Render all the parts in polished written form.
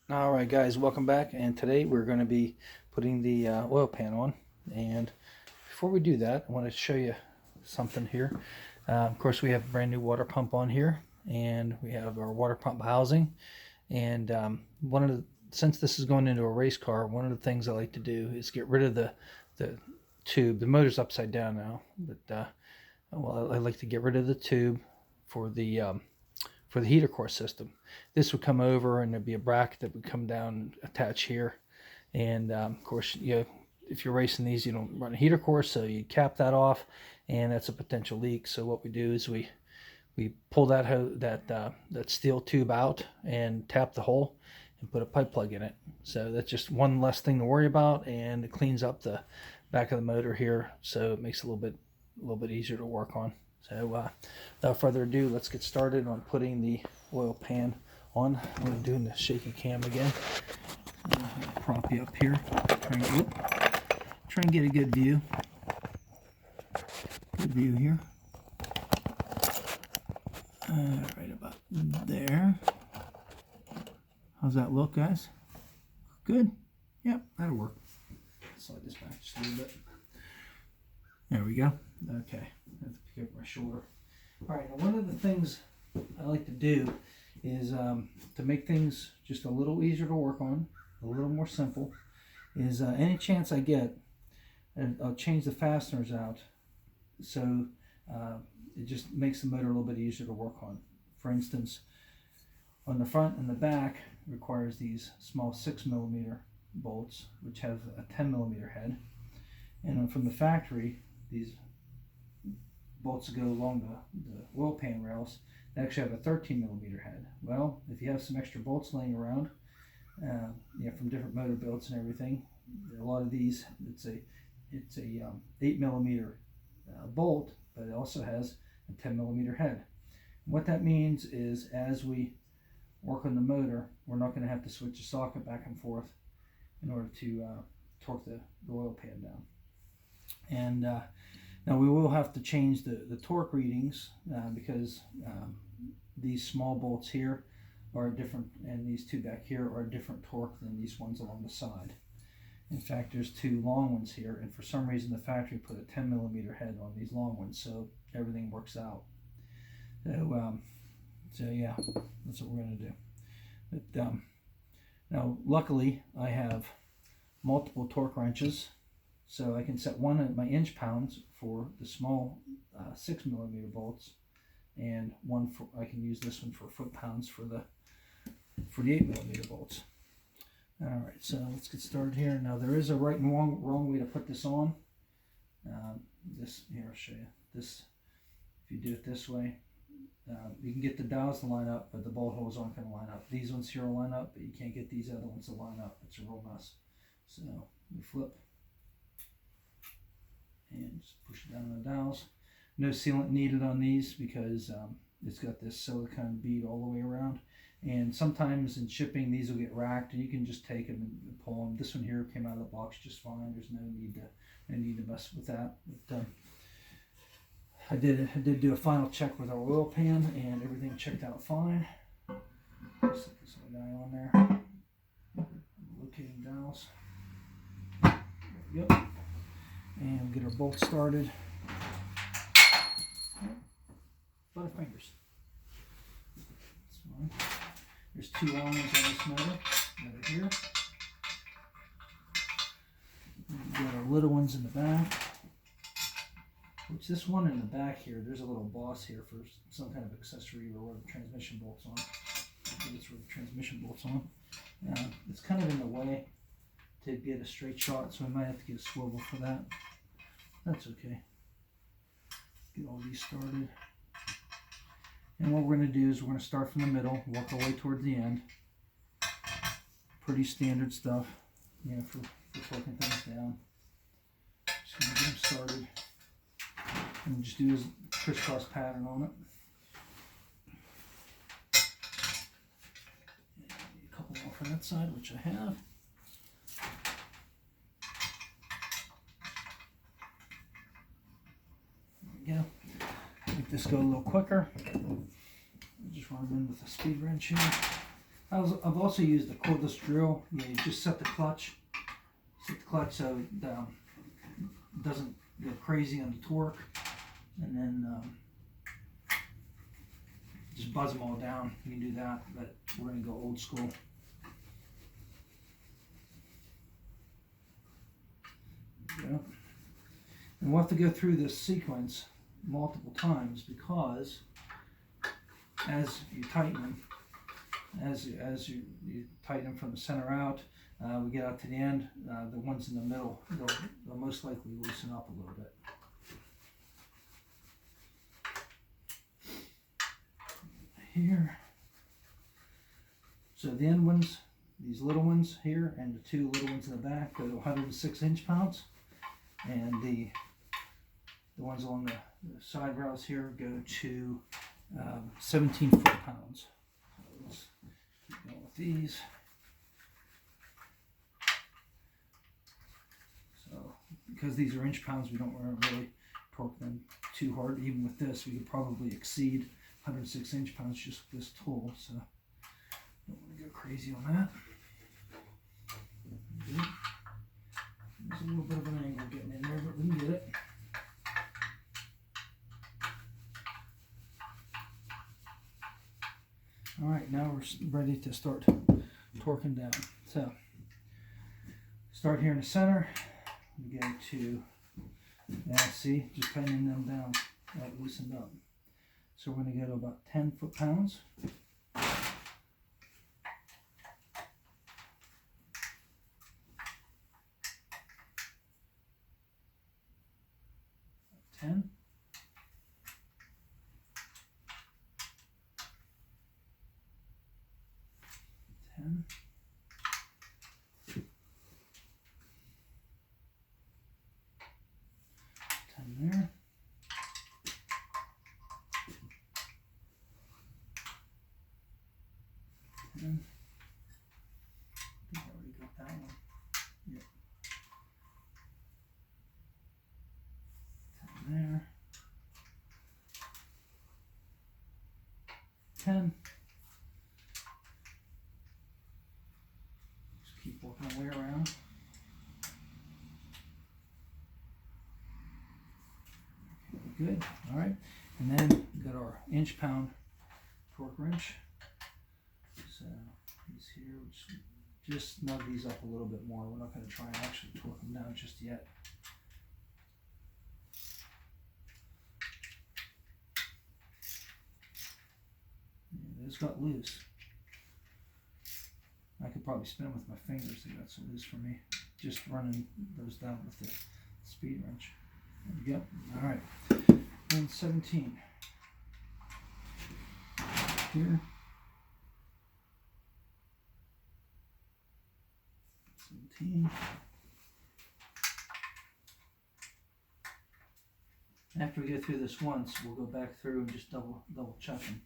Alright guys, welcome back, and today we're going to be putting the oil pan on. And before we do that, I want to show you something here. Of course, we have a brand new water pump on here, and we have our water pump housing. And since this is going into a race car, one of the things I like to do is get rid of the tube. The motor's upside down now, but I like to get rid of the tube for the heater core system. This would come over and there'd be a bracket that would come down and attach here. And of course, if you're racing these, you don't run a heater core, so you cap that off, and that's a potential leak. So what we do is we pull that steel tube out and tap the hole and put a pipe plug in it. So that's just one less thing to worry about, and it cleans up the back of the motor here, so it makes it a little bit easier to work on. So without further ado, let's get started on putting the oil pan on. I'm doing the shaky cam again. Prop you up here. Try and get a good view. Good view here. Right about there. How's that look, guys? Good? Yep, that'll work. Slide this back just a little bit. There we go. Okay, I have to pick up my shoulder. All right, now one of the things I like to do is to make things just a little easier to work on, a little more simple, is any chance I get, and I'll change the fasteners out, so it just makes the motor a little bit easier to work on. For instance, on the front and the back requires these small 6mm bolts, which have a 10mm head, and from the factory, these bolts that go along the oil pan rails, they actually have a 13mm head. Well, if you have some extra bolts laying around, from different motor builds and everything, a lot of these, it's a 8mm bolt, but it also has a 10mm head. And what that means is, as we work on the motor, we're not going to have to switch the socket back and forth in order to torque the oil pan down. And now we will have to change the torque readings because these small bolts here are different, and these two back here are a different torque than these ones along the side. In fact, there's two long ones here, and for some reason the factory put a 10mm head on these long ones, so everything works out. So yeah, that's what we're going to do. But now, luckily, I have multiple torque wrenches, so I can set one at my inch pounds for the small 6mm bolts, and I can use this one for foot pounds for the 8mm bolts. All right, so let's get started here. Now there is a right and wrong way to put this on. Here, I'll show you. This, if you do it this way, you can get the dowels to line up, but the bolt holes aren't going to line up. These ones here will line up, but you can't get these other ones to line up. It's a real mess. So we flip and just push it down on the dowels. No sealant needed on these because it's got this silicone bead all the way around. And sometimes in shipping, these will get racked, and you can just take them and pull them. This one here came out of the box just fine. There's no need to mess with that. But I did do a final check with our oil pan, and everything checked out fine. Just put some guy on there. Locating dowels. Yep. And get our bolt started. Butterfingers. That's fine. There's two long ones on this motor over here. We've got our little ones in the back. Which this one in the back here, there's a little boss here for some kind of accessory or where the transmission bolt's on. I think it's where the transmission bolt's on. It's kind of in the way to get a straight shot, so I might have to get a swivel for that. That's okay. Get all these started. And what we're going to do is we're going to start from the middle, work our way towards the end. Pretty standard stuff, for torquing things down. Just going to get them started. And just do a crisscross pattern on it. And a couple more from that side, which I have. There we go. Make this go a little quicker. Just run them in with a speed wrench here. I've also used the cordless drill. You just set the clutch so it doesn't go crazy on the torque, and then just buzz them all down. You can do that, but we're going to go old school. Yeah. And we'll have to go through this sequence multiple times, because as you tighten them, as you tighten them from the center out, we get out to the end, the ones in the middle, they'll most likely loosen up a little bit. Here. So the end ones, these little ones here, and the two little ones in the back go to 106 inch-pounds, and the ones along the side rails here go to 17 foot-pounds. So let's keep going with these. So because these are inch-pounds, we don't want to really torque them too hard. Even with this, we could probably exceed 106 inch-pounds just with this tool, so don't want to go crazy on that. Good. There's a little bit of an angle getting in there, but we can get it. All right, now we're ready to start torquing down. So start here in the center. We go to, now see, just tightening them down, that loosened up. So we're going to go to about 10 foot-pounds. 10. 10. 10 there. 10. I think I already got that one. Yep. 10 there. 10. Just keep working our way around. Okay, good. All right. And then we got our inch-pound torque wrench. So these here, just snug these up a little bit more. We're not going to try and actually torque them down just yet. Yeah, those got loose. I could probably spin with my fingers. They got so loose for me. Just running those down with the speed wrench. There we go. All right. And 17. Here. 17. After we go through this once, we'll go back through and just double check them,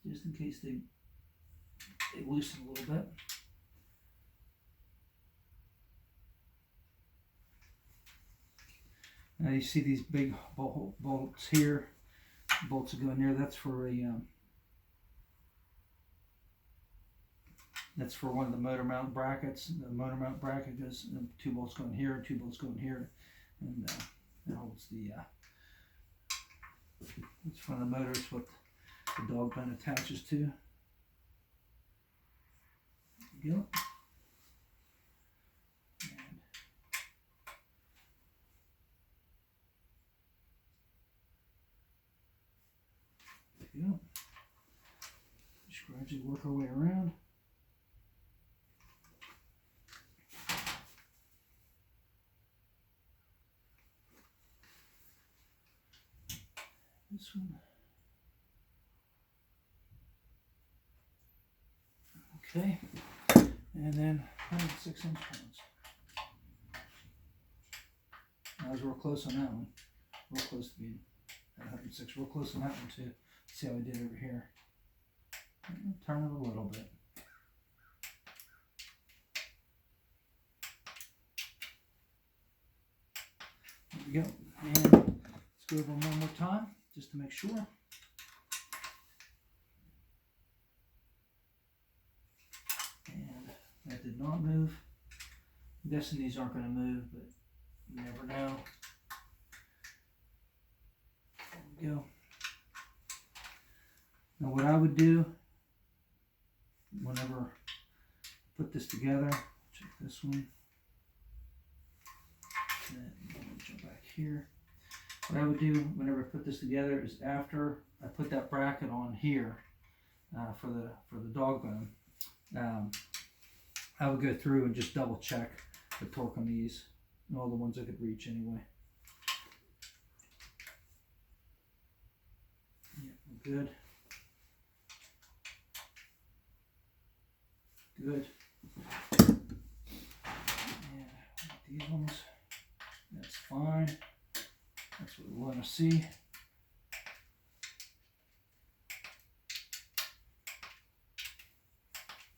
just in case they loosen a little bit. Now you see these big bolts here. Bolts that go in there. That's for a that's for one of the motor mount brackets. The motor mount bracket goes, 2 bolts going here, 2 bolts going here, and it holds the. It's one of the motors what the dog bone attaches to. There you go. There you go. Just gradually work our way around. This one. Okay. And then 106 inch-pounds. I was real close on that one. Real close to being at 106. Real close on that one too. See how I did over here. Turn it a little bit. There we go. And let's go over one more time just to make sure. That did not move. I'm guessing these aren't going to move, but you never know. There we go. Now what I would do whenever I put this together, check this one. And I'm going to jump back here. What I would do whenever I put this together is after I put that bracket on here for the dog bone, I would go through and just double check the torque on these and all the ones I could reach anyway. Yeah, good. Good. Yeah, these ones, that's fine. That's what we want to see.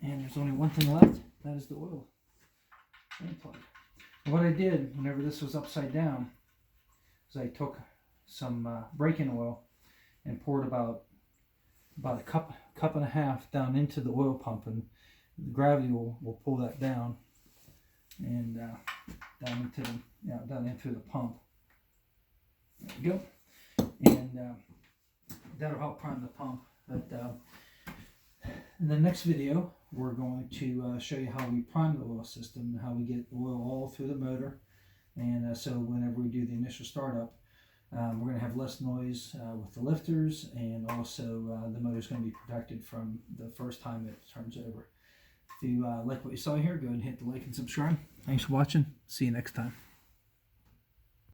And there's only one thing left, that is the oil plug. And what I did whenever this was upside down is I took some break-in oil and poured about a cup and a half down into the oil pump, and the gravity will pull that down and down into the pump. There we go. And that'll help prime the pump. But in the next video, we're going to show you how we prime the oil system and how we get oil all through the motor. And so whenever we do the initial startup, we're going to have less noise with the lifters, and also the motor is going to be protected from the first time it turns over. If you like what you saw here, go ahead and hit the like and subscribe. Thanks for watching. See you next time.